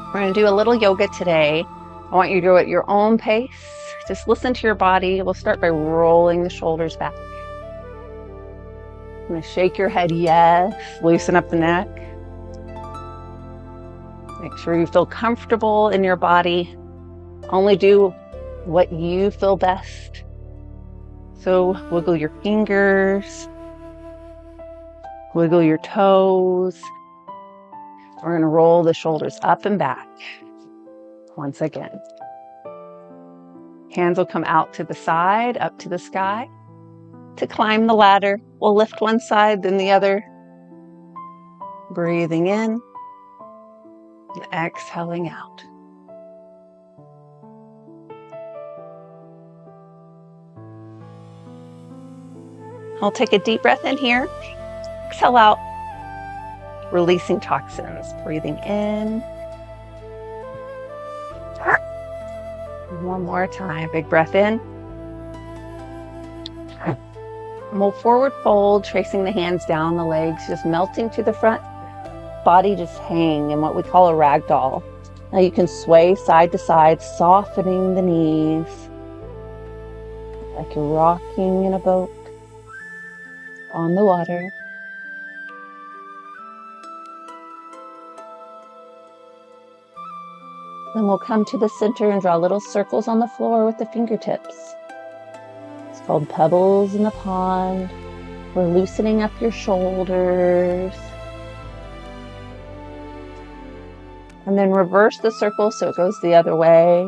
We're going to do a little yoga today. I want you to do it at your own pace. Just listen to your body. We'll start by rolling the shoulders back. I'm going to shake your head yes. Loosen up the neck. Make sure you feel comfortable in your body. Only do what you feel best. So wiggle your fingers. Wiggle your toes. We're going to roll the shoulders up and back. Once again. Hands will come out to the side, up to the sky. To climb the ladder, we'll lift one side, then the other. Breathing in and exhaling out. I'll take a deep breath in here. Exhale out. Releasing toxins. Breathing in. One more time. Big breath in. And we'll forward fold, tracing the hands down the legs, just melting to the front. Body just hang in what we call a ragdoll. Now you can sway side to side, softening the knees. Like you're rocking in a boat on the water. Then we'll come to the center and draw little circles on the floor with the fingertips. It's called pebbles in the pond. We're loosening up your shoulders. And then reverse the circle so it goes the other way.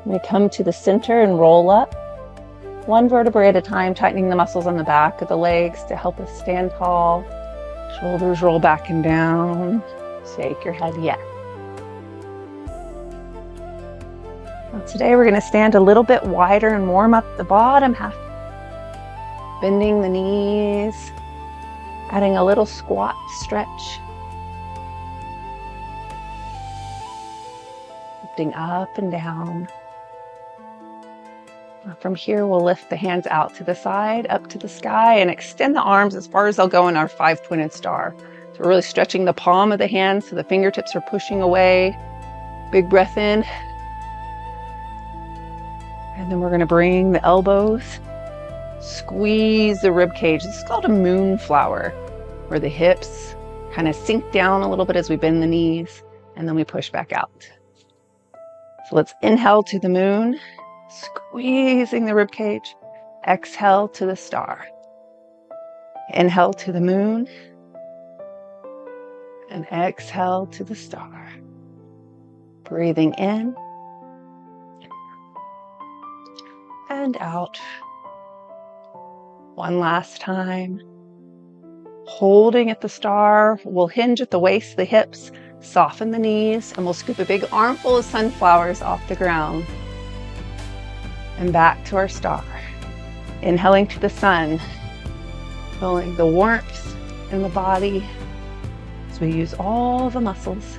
We come to the center and roll up. One vertebrae at a time, tightening the muscles on the back of the legs to help us stand tall. Shoulders roll back and down. Shake your head yes. Well, today we're going to stand a little bit wider and warm up the bottom half. Bending the knees. Adding a little squat stretch. Lifting up and down. From here, we'll lift the hands out to the side, up to the sky, and extend the arms as far as they'll go in our five-pointed star. So we're really stretching the palm of the hand so the fingertips are pushing away. Big breath in. And then we're going to bring the elbows, squeeze the rib cage. This is called a moonflower, where the hips kind of sink down a little bit as we bend the knees, and then we push back out. So let's inhale to the moon. Squeezing the rib cage. Exhale to the star. Inhale to the moon. And exhale to the star. Breathing in. And out. One last time. Holding at the star. We'll hinge at the waist, the hips. Soften the knees. And we'll scoop a big armful of sunflowers off the ground. And back to our star. Inhaling to the sun, feeling the warmth in the body as we use all the muscles.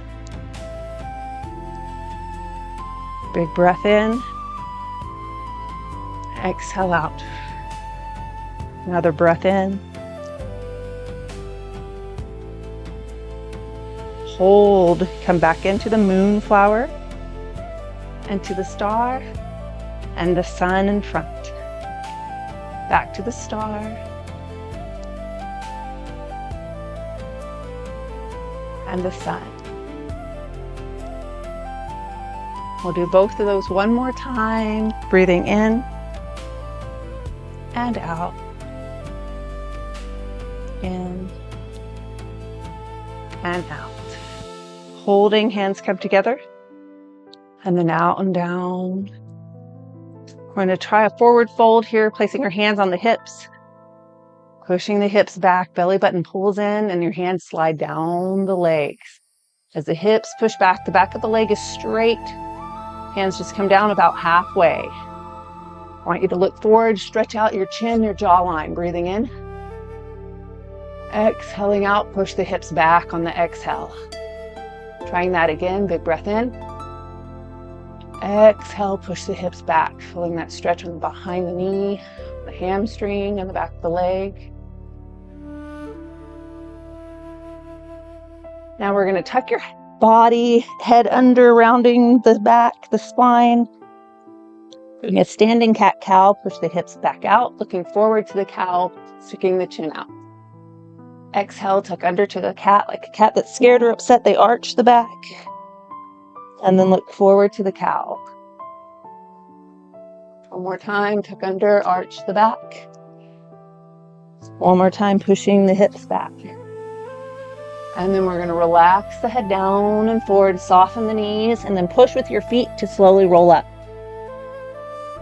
Big breath in. Exhale out. Another breath in. Hold. Come back into the moonflower and to the star. And the sun in front. Back to the star. And the sun. We'll do both of those one more time. Breathing in and out. In and out. Holding, hands come together. And then out and down. We're going to try a forward fold here, placing your hands on the hips. Pushing the hips back, belly button pulls in, and your hands slide down the legs. As the hips push back, the back of the leg is straight. Hands just come down about halfway. I want you to look forward, stretch out your chin, your jawline. Breathing in. Exhaling out, push the hips back on the exhale. Trying that again, big breath in. Exhale, push the hips back, feeling that stretch on behind the knee, the hamstring, and the back of the leg. Now we're going to tuck your body, head under, rounding the back, the spine. Doing a standing cat-cow, push the hips back out, looking forward to the cow, sticking the chin out. Exhale, tuck under to the cat, like a cat that's scared or upset, they arch the back. And then look forward to the cow. One more time, tuck under, arch the back. One more time, pushing the hips back. And then we're going to relax the head down and forward, soften the knees, and then push with your feet to slowly roll up.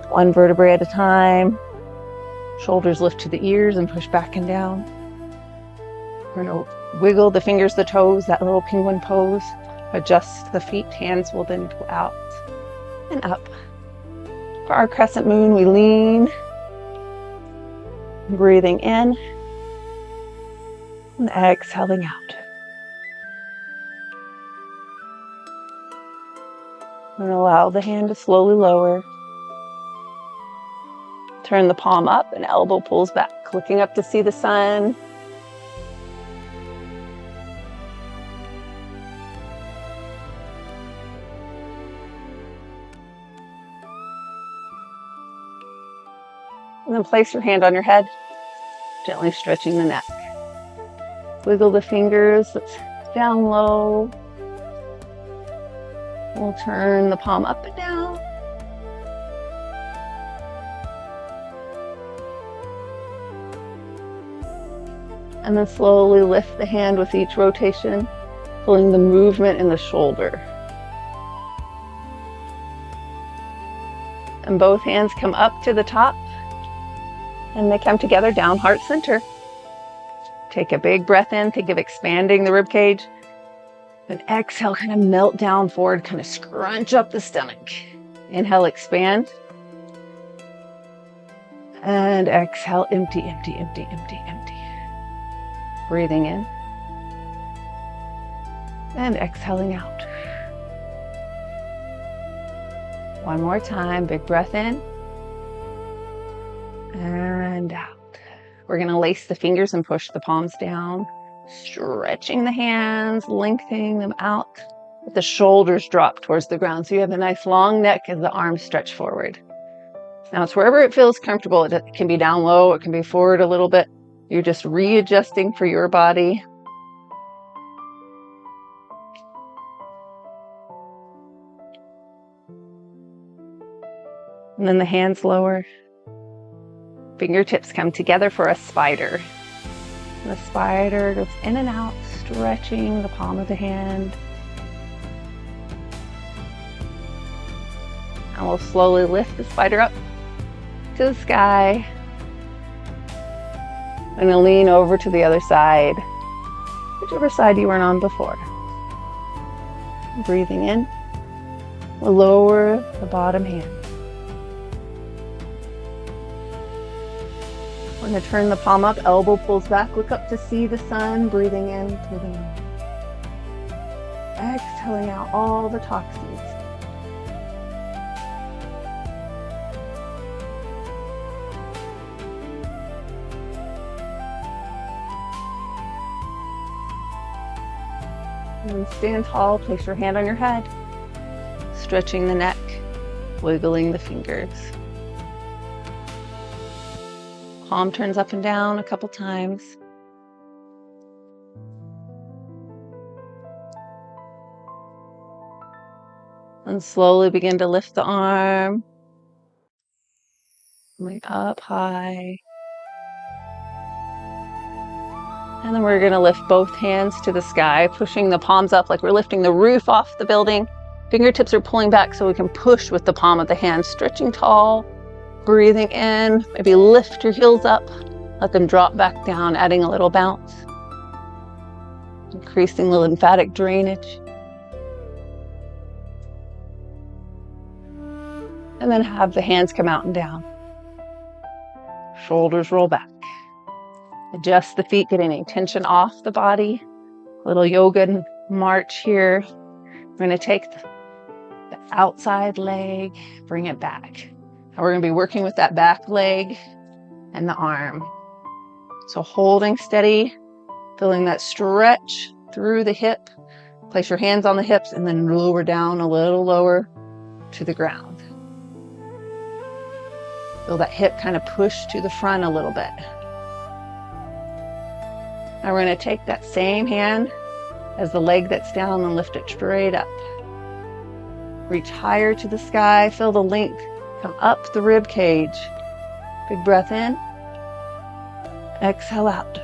One vertebrae at a time. Shoulders lift to the ears and push back and down. We're going to wiggle the fingers, the toes, that little penguin pose. Adjust the feet, hands will then go out and up. For our crescent moon, we lean, breathing in and exhaling out. And allow the hand to slowly lower. Turn the palm up and elbow pulls back, looking up to see the sun. And then place your hand on your head, gently stretching the neck. Wiggle the fingers down low. We'll turn the palm up and down. And then slowly lift the hand with each rotation, pulling the movement in the shoulder. And both hands come up to the top, and they come together down heart center. Take a big breath in, think of expanding the rib cage. Then exhale, kind of melt down forward, kind of scrunch up the stomach. Inhale, expand. And exhale, empty, empty, empty, empty, empty. Breathing in. And exhaling out. One more time, big breath in. And out. We're going to lace the fingers and push the palms down, stretching the hands, lengthening them out. Let the shoulders drop towards the ground so you have a nice long neck as the arms stretch forward. Now it's wherever it feels comfortable. It can be down low, it can be forward a little bit. You're just readjusting for your body. And then the hands lower. Fingertips come together for a spider. The spider goes in and out, stretching the palm of the hand. And we'll slowly lift the spider up to the sky. And then lean over to the other side, whichever side you weren't on before. Breathing in, we'll lower the bottom hand. We're going to turn the palm up, elbow pulls back, look up to see the sun, breathing in through the nose. Exhaling out all the toxins. And stand tall, place your hand on your head, stretching the neck, wiggling the fingers. Palm turns up and down a couple times. And slowly begin to lift the arm. Coming up high. And then we're going to lift both hands to the sky, pushing the palms up like we're lifting the roof off the building. Fingertips are pulling back so we can push with the palm of the hand, stretching tall. Breathing in, maybe lift your heels up, let them drop back down, adding a little bounce. Increasing the lymphatic drainage. And then have the hands come out and down. Shoulders roll back. Adjust the feet, getting any tension off the body. A little yoga march here. We're going to take the outside leg, bring it back. And we're going to be working with that back leg and the arm. So holding steady, feeling that stretch through the hip, Place your hands on the hips and then lower down a little lower to the ground. Feel that hip kind of push to the front a little bit. Now we're going to take that same hand as the leg that's down and lift it straight up. Reach higher to the sky. Feel the length come up the rib cage. Big breath in. Exhale out.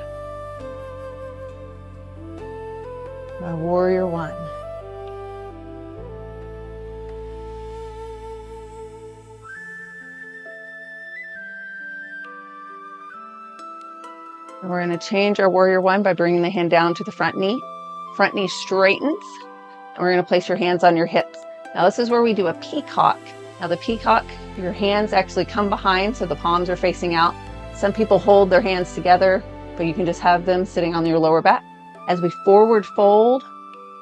Now warrior one. And we're going to change our warrior one by bringing the hand down to the front knee. Front knee straightens. And we're going to place your hands on your hips. Now this is where we do a peacock. Now the peacock, your hands actually come behind so the palms are facing out. Some people hold their hands together, but you can just have them sitting on your lower back. As we forward fold,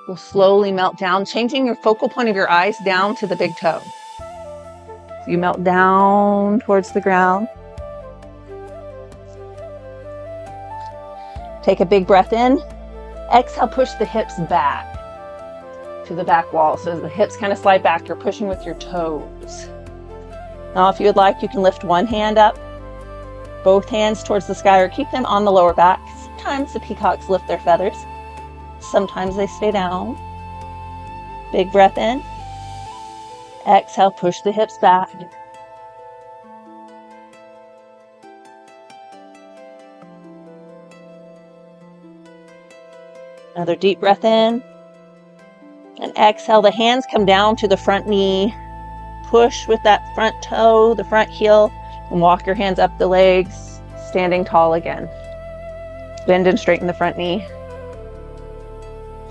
we'll slowly melt down, changing your focal point of your eyes down to the big toe. So you melt down towards the ground. Take a big breath in. Exhale, push the hips back to the back wall. So as the hips kind of slide back, you're pushing with your toes. Now, if you would like, you can lift one hand up, both hands towards the sky, or keep them on the lower back. Sometimes the peacocks lift their feathers. Sometimes they stay down. Big breath in. Exhale, push the hips back. Another deep breath in. And exhale, the hands come down to the front knee. Push with that front toe, the front heel, and walk your hands up the legs, standing tall again. Bend and straighten the front knee.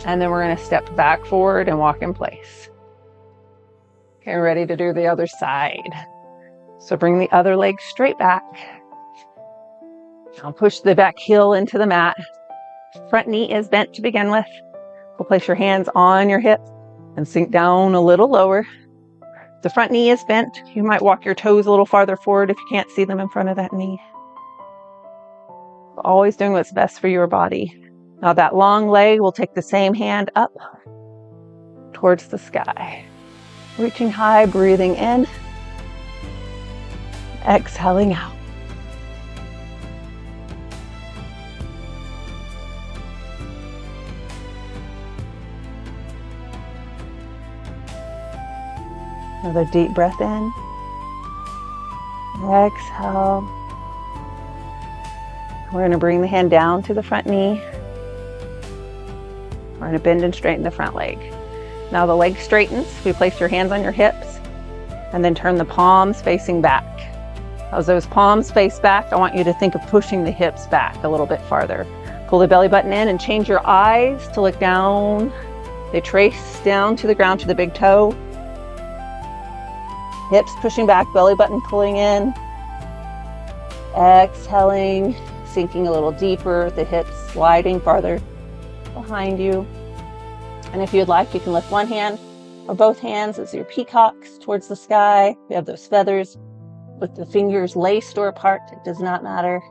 And then we're going to step back forward and walk in place. Okay, ready to do the other side. So bring the other leg straight back. Now push the back heel into the mat. Front knee is bent to begin with. We'll place your hands on your hips and sink down a little lower. The front knee is bent. You might walk your toes a little farther forward if you can't see them in front of that knee. Always doing what's best for your body. Now that long leg, we'll take the same hand up towards the sky. Reaching high, breathing in. Exhaling out. Another deep breath in. Exhale. We're going to bring the hand down to the front knee. We're going to bend and straighten the front leg. Now the leg straightens. We place your hands on your hips and then turn the palms facing back. As those palms face back, I want you to think of pushing the hips back a little bit farther. Pull the belly button in and change your eyes to look down. They trace down to the ground to the big toe. Hips pushing back, belly button pulling in. Exhaling, sinking a little deeper, the hips sliding farther behind you. And if you'd like, you can lift one hand or both hands as your peacocks towards the sky. You have those feathers with the fingers laced or apart. It does not matter.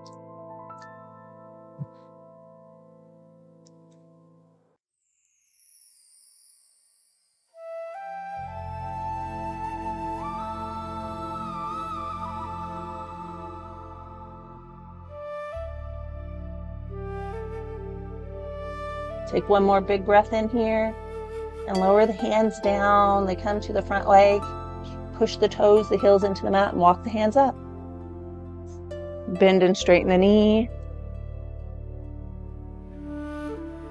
Take one more big breath in here and lower the hands down. They come to the front leg. Push the toes, the heels into the mat and walk the hands up. Bend and straighten the knee.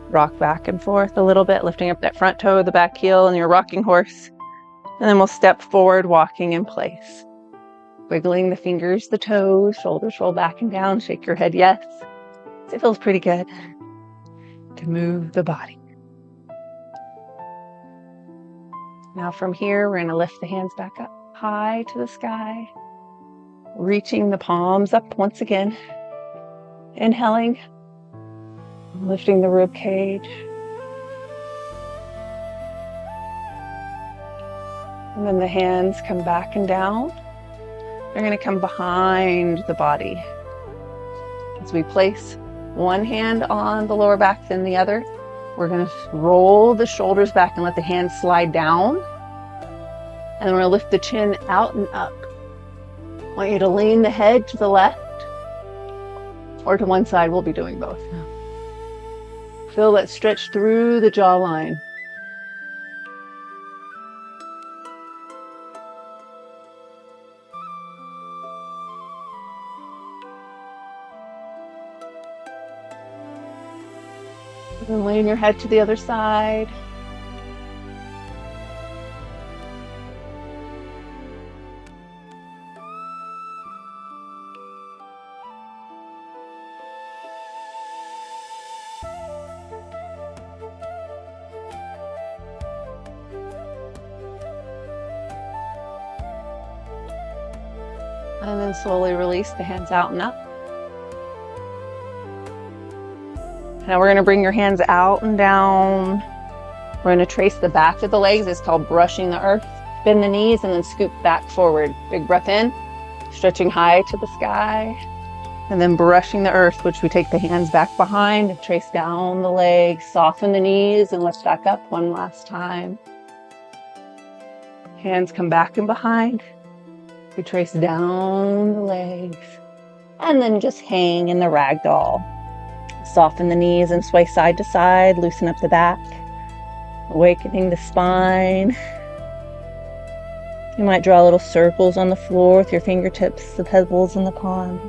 Rock back and forth a little bit, lifting up that front toe, the back heel, and your rocking horse. And then we'll step forward, walking in place. Wiggling the fingers, the toes, shoulders roll back and down. Shake your head yes. It feels pretty good to move the body. Now from here, we're going to lift the hands back up high to the sky, reaching the palms up once again. Inhaling, lifting the rib cage. And then the hands come back and down. They're going to come behind the body. As we place one hand on the lower back, then the other. We're going to roll the shoulders back and let the hands slide down. And then we're going to lift the chin out and up. I want you to lean the head to the left or to one side. We'll be doing both. Feel that stretch through the jawline. And then lean your head to the other side. And then slowly release the hands out and up. Now we're going to bring your hands out and down. We're going to trace the back of the legs. It's called brushing the earth. Bend the knees and then scoop back forward. Big breath in, stretching high to the sky. And then brushing the earth, which we take the hands back behind and trace down the legs. Soften the knees and lift back up one last time. Hands come back and behind. We trace down the legs. And then just hang in the ragdoll. Soften the knees and sway side to side, loosen up the back, awakening the spine. You might draw little circles on the floor with your fingertips, the pebbles in the palm.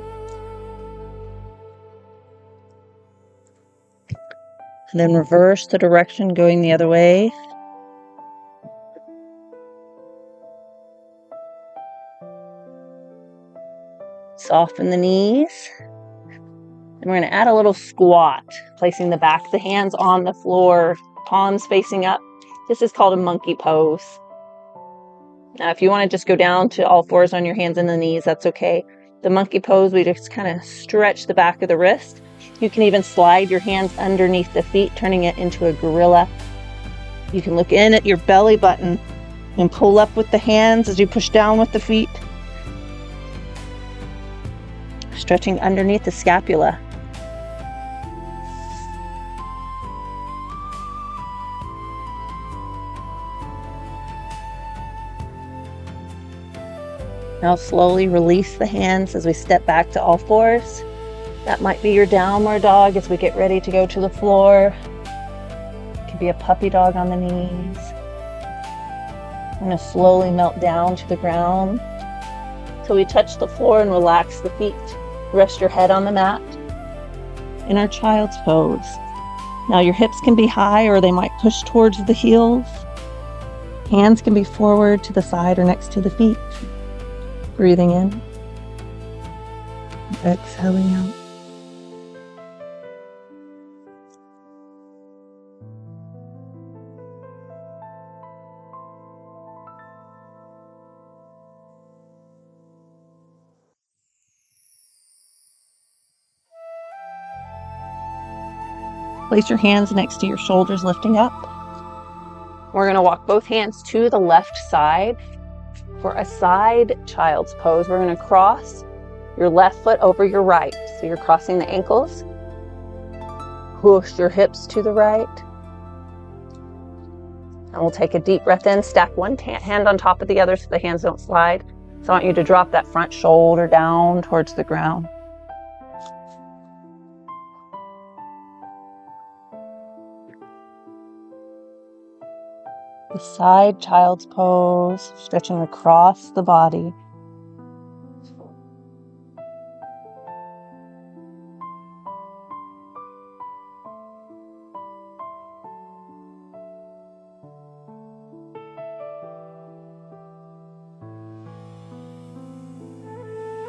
And then reverse the direction, going the other way. Soften the knees. And we're going to add a little squat, placing the back of the hands on the floor, palms facing up. This is called a monkey pose. Now, if you want to just go down to all fours on your hands and the knees, that's okay. The monkey pose, we just kind of stretch the back of the wrist. You can even slide your hands underneath the feet, turning it into a gorilla. You can look in at your belly button and pull up with the hands as you push down with the feet. Stretching underneath the scapula. Now slowly release the hands as we step back to all fours. That might be your downward dog as we get ready to go to the floor. It could be a puppy dog on the knees. I'm going to slowly melt down to the ground. So we touch the floor and relax the feet. Rest your head on the mat in our child's pose. Now your hips can be high or they might push towards the heels. Hands can be forward to the side or next to the feet. Breathing in, exhaling out. Place your hands next to your shoulders, lifting up. We're going to walk both hands to the left side. For a side child's pose, we're going to cross your left foot over your right. So you're crossing the ankles. Push your hips to the right. And we'll take a deep breath in. Stack one hand on top of the other so the hands don't slide. So I want you to drop that front shoulder down towards the ground. The side child's pose, stretching across the body.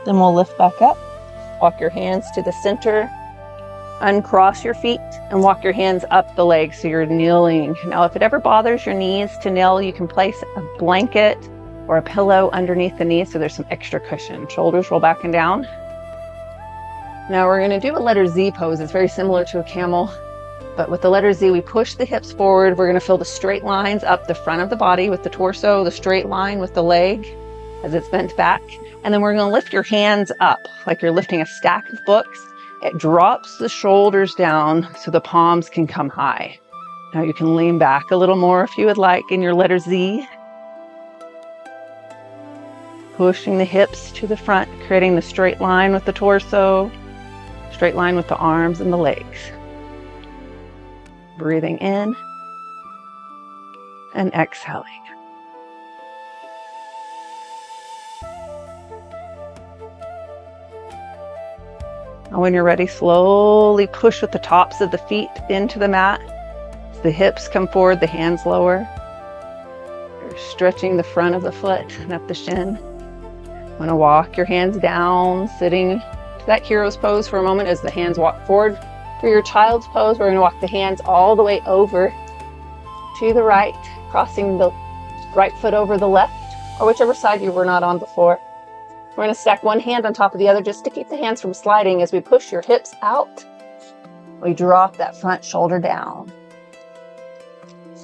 Then we'll lift back up. Walk your hands to the center. Uncross your feet and walk your hands up the legs so you're kneeling. Now, if it ever bothers your knees to kneel, you can place a blanket or a pillow underneath the knees so there's some extra cushion. Shoulders roll back and down. Now we're going to do a letter Z pose. It's very similar to a camel, but with the letter Z, we push the hips forward. We're going to feel the straight lines up the front of the body with the torso, the straight line with the leg as it's bent back. And then we're going to lift your hands up like you're lifting a stack of books. It drops the shoulders down so the palms can come high. Now you can lean back a little more if you would like in your letter Z. Pushing the hips to the front, creating the straight line with the torso, straight line with the arms and the legs. Breathing in and exhaling. Now when you're ready, slowly push with the tops of the feet into the mat. As the hips come forward, the hands lower. You're stretching the front of the foot and up the shin. You want to walk your hands down, sitting to that hero's pose for a moment as the hands walk forward. For your child's pose, we're going to walk the hands all the way over to the right, crossing the right foot over the left, or whichever side you were not on before. We're going to stack one hand on top of the other just to keep the hands from sliding. As we push your hips out, we drop that front shoulder down.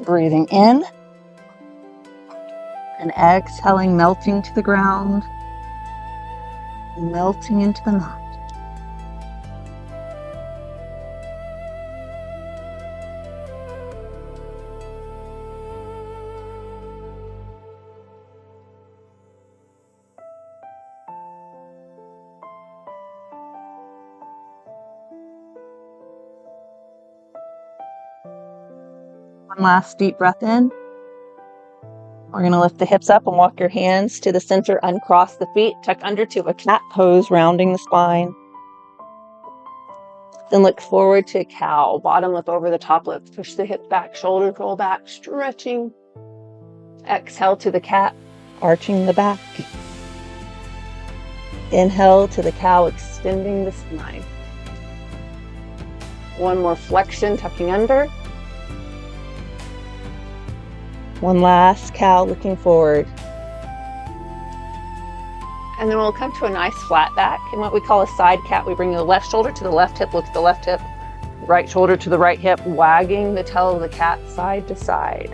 Breathing in and exhaling, melting to the ground. Melting into the mat. One last deep breath in. We're going to lift the hips up and walk your hands to the center, uncross the feet, tuck under to a cat pose, rounding the spine. Then look forward to a cow, bottom lip over the top lip. Push the hips back, shoulders roll back, stretching. Exhale to the cat, arching the back. Inhale to the cow, extending the spine. One more flexion, tucking under. One last cow, looking forward. And then we'll come to a nice flat back. In what we call a side cat, we bring the left shoulder to the left hip, look at the left hip, right shoulder to the right hip, wagging the tail of the cat side to side.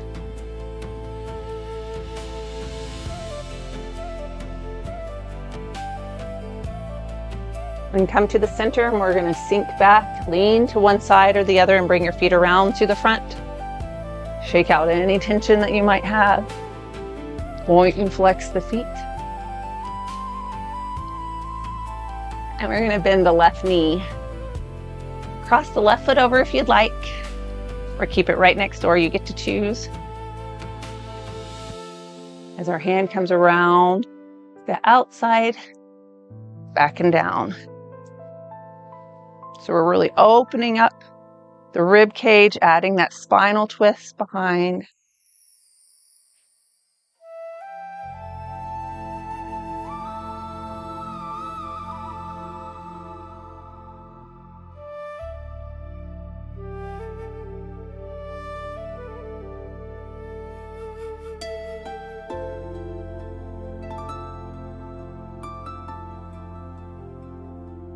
And come to the center, and we're going to sink back, lean to one side or the other, and bring your feet around to the front. Shake out any tension that you might have. Point and flex the feet. And we're going to bend the left knee. Cross the left foot over if you'd like, or keep it right next door. You get to choose. As our hand comes around the outside, back and down. So we're really opening up the rib cage, adding that spinal twist behind.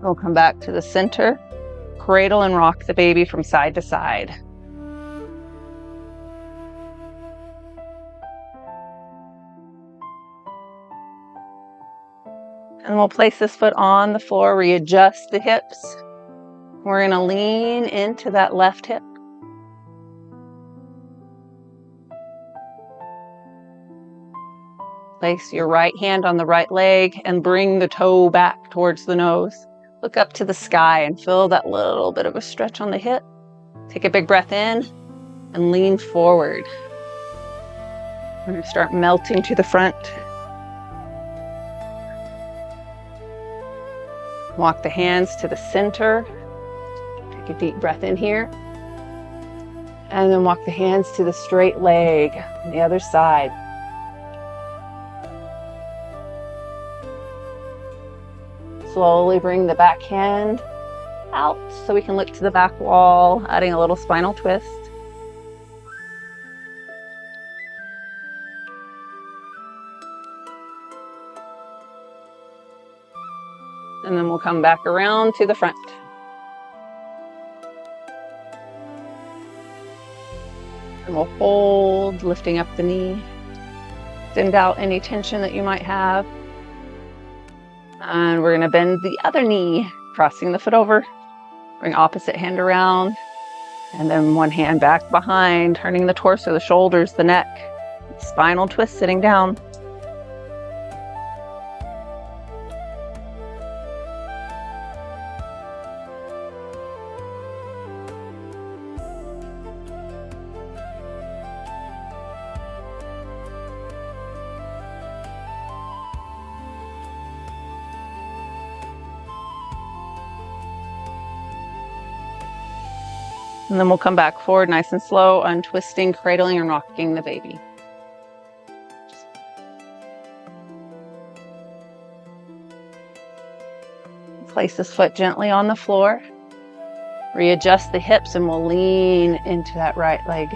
We'll come back to the center. Cradle and rock the baby from side to side. And we'll place this foot on the floor, readjust the hips. We're going to lean into that left hip. Place your right hand on the right leg and bring the toe back towards the nose. Look up to the sky and feel that little bit of a stretch on the hip. Take a big breath in and lean forward. We're going to start melting to the front. Walk the hands to the center. Take a deep breath in here. And then walk the hands to the straight leg on the other side. Slowly bring the back hand out so we can look to the back wall, adding a little spinal twist. And then we'll come back around to the front. And we'll hold, lifting up the knee. Send out any tension that you might have. And we're going to bend the other knee, crossing the foot over. Bring opposite hand around. And then one hand back behind, turning the torso, the shoulders, the neck. Spinal twist sitting down. And then we'll come back forward nice and slow, untwisting, cradling, and rocking the baby. Place this foot gently on the floor. Readjust the hips and we'll lean into that right leg.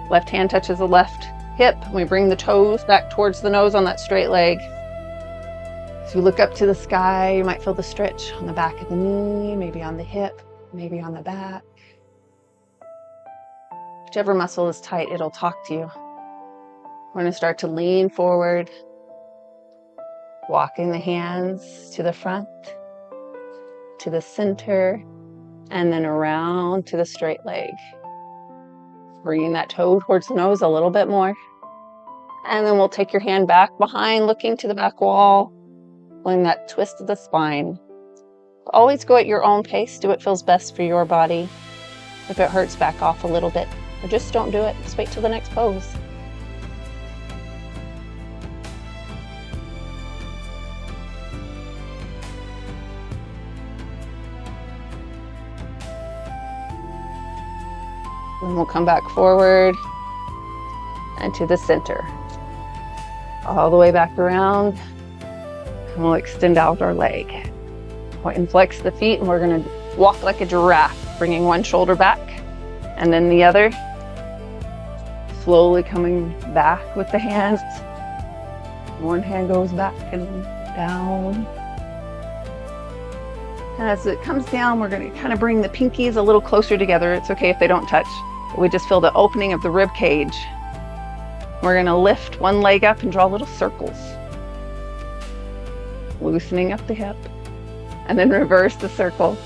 Left hand touches the left hip. We bring the toes back towards the nose on that straight leg. As you look up to the sky, you might feel the stretch on the back of the knee, maybe on the hip, maybe on the back. Whichever muscle is tight, it'll talk to you. We're going to start to lean forward, walking the hands to the front, to the center, and then around to the straight leg. Bringing that toe towards the nose a little bit more. And then we'll take your hand back behind, looking to the back wall, feeling that twist of the spine. Always go at your own pace. Do what feels best for your body. If it hurts, back off a little bit. Or just don't do it. Just wait till the next pose. And we'll come back forward and to the center. All the way back around. And we'll extend out our leg. Point and flex the feet, and we're going to walk like a giraffe, bringing one shoulder back and then the other. Slowly coming back with the hands. One hand goes back and down. And as it comes down, we're going to kind of bring the pinkies a little closer together. It's okay if they don't touch. We just feel the opening of the rib cage. We're going to lift one leg up and draw little circles. Loosening up the hip. And then reverse the circle.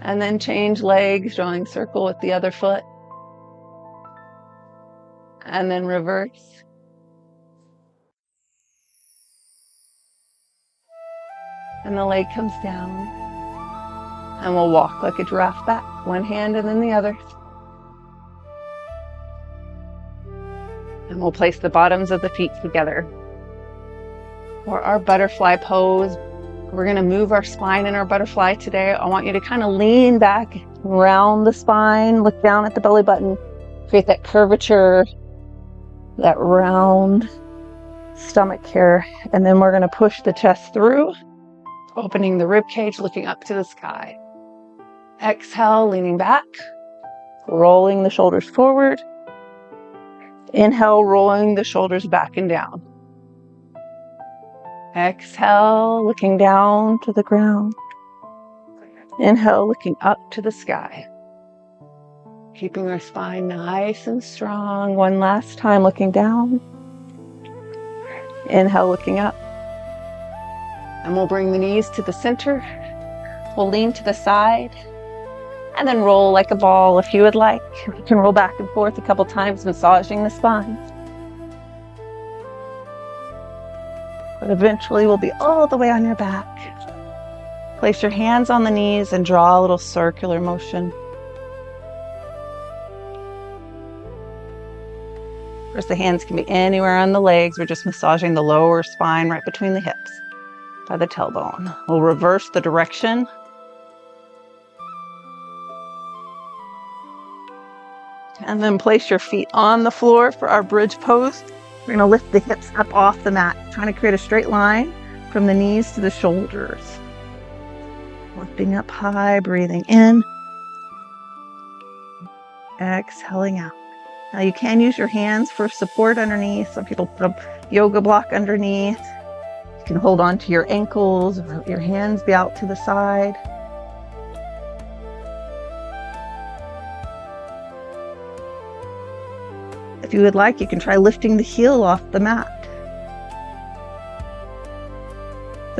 And then change legs, drawing circle with the other foot. And then reverse. And the leg comes down. And we'll walk like a giraffe back. One hand and then the other. And we'll place the bottoms of the feet together. For our butterfly pose, we're going to move our spine in our butterfly today. I want you to kind of lean back, round the spine, look down at the belly button, create that curvature, that round stomach here. And then we're going to push the chest through, opening the rib cage, looking up to the sky. Exhale, leaning back, rolling the shoulders forward. Inhale, rolling the shoulders back and down. Exhale, looking down to the ground. Inhale, looking up to the sky. Keeping our spine nice and strong. One last time, looking down. Inhale, looking up. And we'll bring the knees to the center. We'll lean to the side. And then roll like a ball if you would like. You can roll back and forth a couple times, massaging the spine. But eventually we'll be all the way on your back. Place your hands on the knees and draw a little circular motion. Of course, the hands can be anywhere on the legs. We're just massaging the lower spine right between the hips by the tailbone. We'll reverse the direction. And then place your feet on the floor for our bridge pose. We're going to lift the hips up off the mat, trying to create a straight line from the knees to the shoulders. Lifting up high, breathing in. Exhaling out. Now you can use your hands for support underneath. Some people put a yoga block underneath. You can hold on to your ankles, or your hands be out to the side. If you would like, you can try lifting the heel off the mat.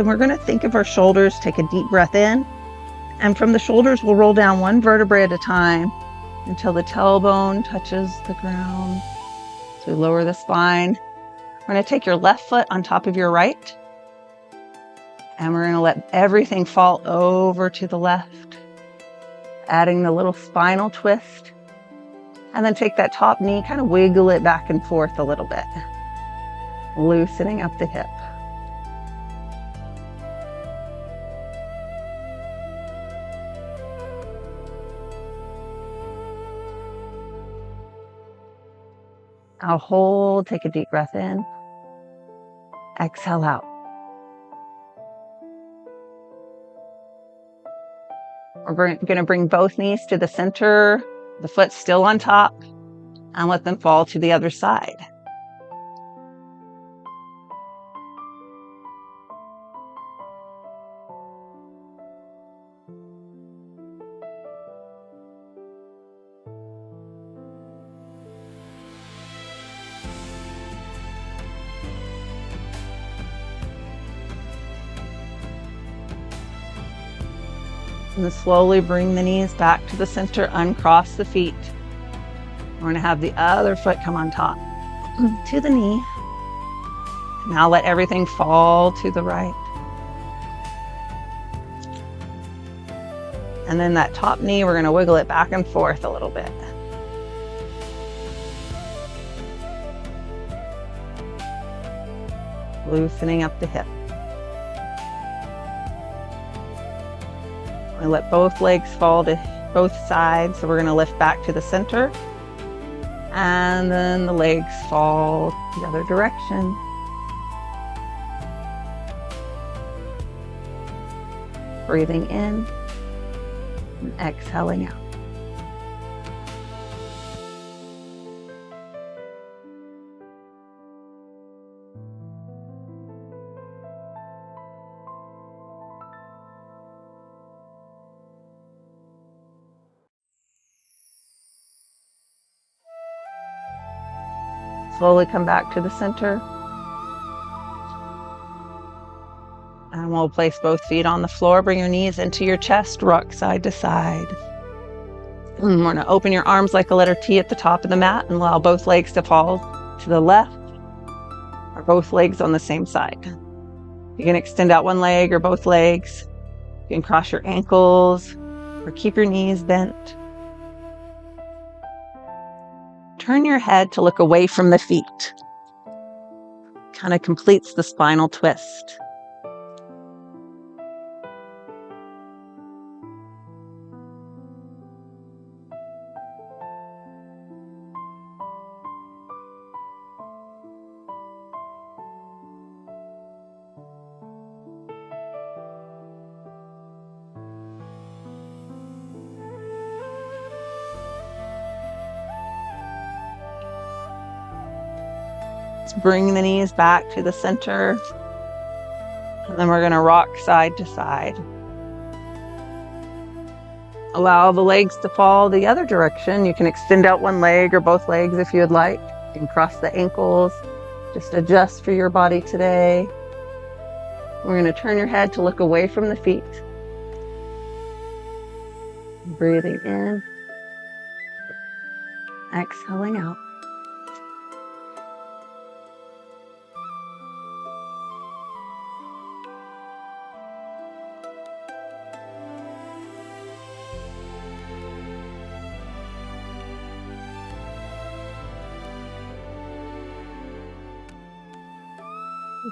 then we're going to think of our shoulders. Take a deep breath in. And from the shoulders, we'll roll down one vertebrae at a time until the tailbone touches the ground. So we lower the spine. We're going to take your left foot on top of your right. And we're going to let everything fall over to the left, adding the little spinal twist. And then take that top knee, kind of wiggle it back and forth a little bit, loosening up the hip. I'll hold, take a deep breath in, exhale out. We're going to bring both knees to the center, the foot still on top, and let them fall to the other side. And then slowly bring the knees back to the center, uncross the feet. We're going to have the other foot come on top to the knee. Now let everything fall to the right. And then that top knee, we're going to wiggle it back and forth a little bit. Loosening up the hip. We let both legs fall to both sides. So we're going to lift back to the center. And then the legs fall the other direction. Breathing in and exhaling out. Slowly come back to the center. And we'll place both feet on the floor. Bring your knees into your chest, rock side to side. And we're going to open your arms like a letter T at the top of the mat and allow both legs to fall to the left or both legs on the same side. You can extend out one leg or both legs. You can cross your ankles or keep your knees bent. Turn your head to look away from the feet. Kind of completes the spinal twist. Bring the knees back to the center. And then we're going to rock side to side. Allow the legs to fall the other direction. You can extend out one leg or both legs if you would like. You can cross the ankles. Just adjust for your body today. We're going to turn your head to look away from the feet. Breathing in. Exhaling out.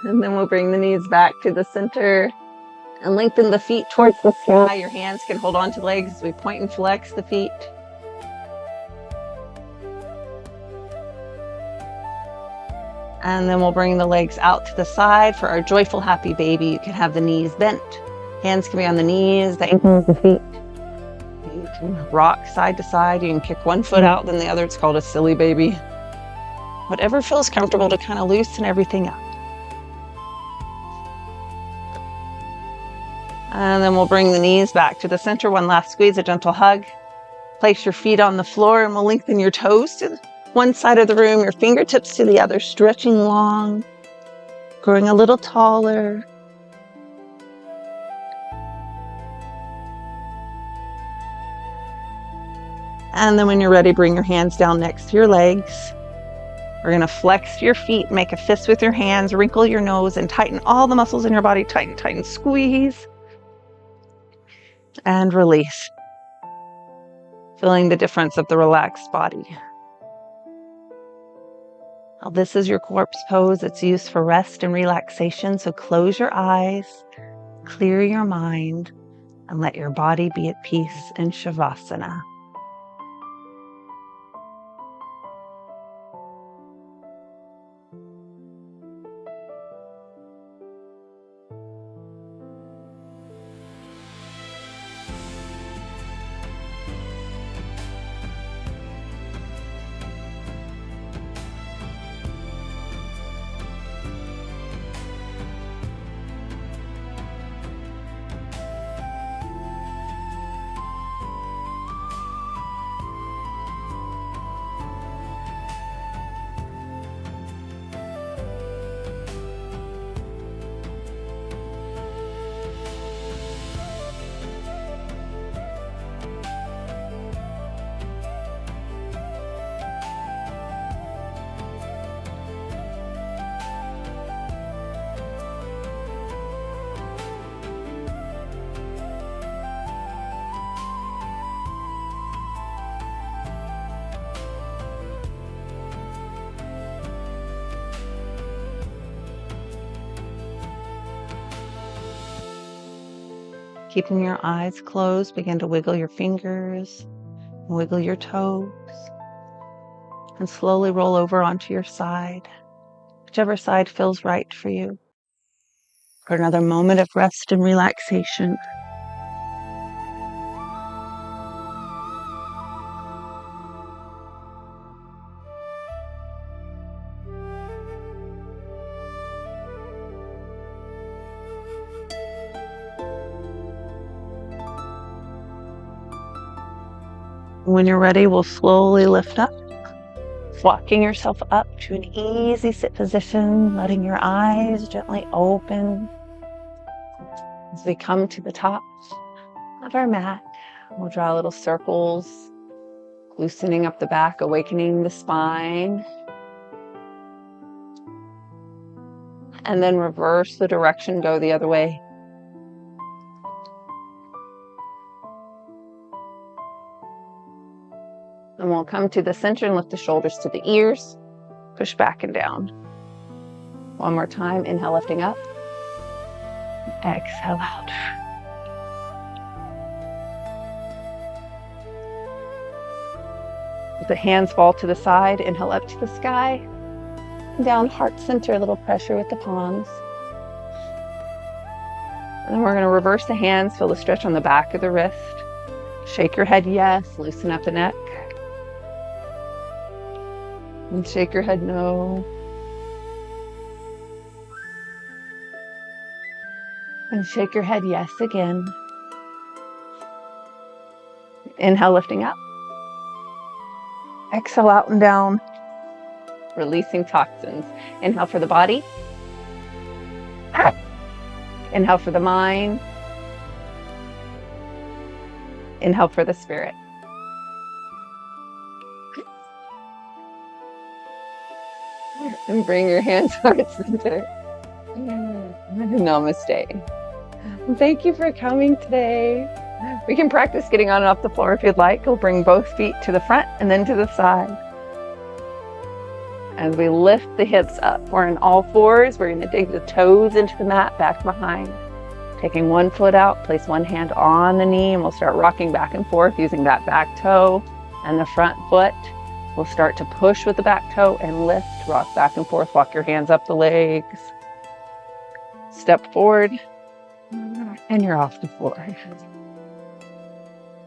And then we'll bring the knees back to the center and lengthen the feet towards the sky. Your hands can hold on to legs as we point and flex the feet. And then we'll bring the legs out to the side for our joyful, happy baby. You can have the knees bent. Hands can be on the knees, the ankles, the feet. You can rock side to side. You can kick one foot out, then the other. It's called a silly baby. Whatever feels comfortable to kind of loosen everything up. And then we'll bring the knees back to the center. One last squeeze, a gentle hug. Place your feet on the floor and we'll lengthen your toes to one side of the room, your fingertips to the other, stretching long, growing a little taller. And then when you're ready, bring your hands down next to your legs. We're going to flex your feet, make a fist with your hands, wrinkle your nose, and tighten all the muscles in your body. Tighten, tighten, squeeze. And release. Feeling the difference of the relaxed body. Now, this is your corpse pose. It's used for rest and relaxation. So close your eyes, clear your mind, and let your body be at peace in Shavasana. Keeping your eyes closed, begin to wiggle your fingers, wiggle your toes, and slowly roll over onto your side, whichever side feels right for you. For another moment of rest and relaxation. When you're ready, we'll slowly lift up, walking yourself up to an easy sit position, letting your eyes gently open. As we come to the top of our mat, we'll draw little circles, loosening up the back, awakening the spine. And then reverse the direction, go the other way. And we'll come to the center and lift the shoulders to the ears. Push back and down. One more time. Inhale, lifting up. Exhale out. The hands fall to the side. Inhale up to the sky. Down, heart center, a little pressure with the palms. And then we're going to reverse the hands. Feel the stretch on the back of the wrist. Shake your head yes. Loosen up the neck. And shake your head no. And shake your head yes again. Inhale, lifting up. Exhale out and down. Releasing toxins. Inhale for the body. Inhale for the mind. Inhale for the spirit. And bring your hands heart center. Namaste. Thank you for coming today. We can practice getting on and off the floor if you'd like. We'll bring both feet to the front and then to the side. As we lift the hips up, we're in all fours. We're going to dig the toes into the mat, back behind. Taking one foot out, place one hand on the knee, and we'll start rocking back and forth using that back toe and the front foot. We'll start to push with the back toe and lift, rock back and forth, walk your hands up the legs. Step forward, and you're off the floor.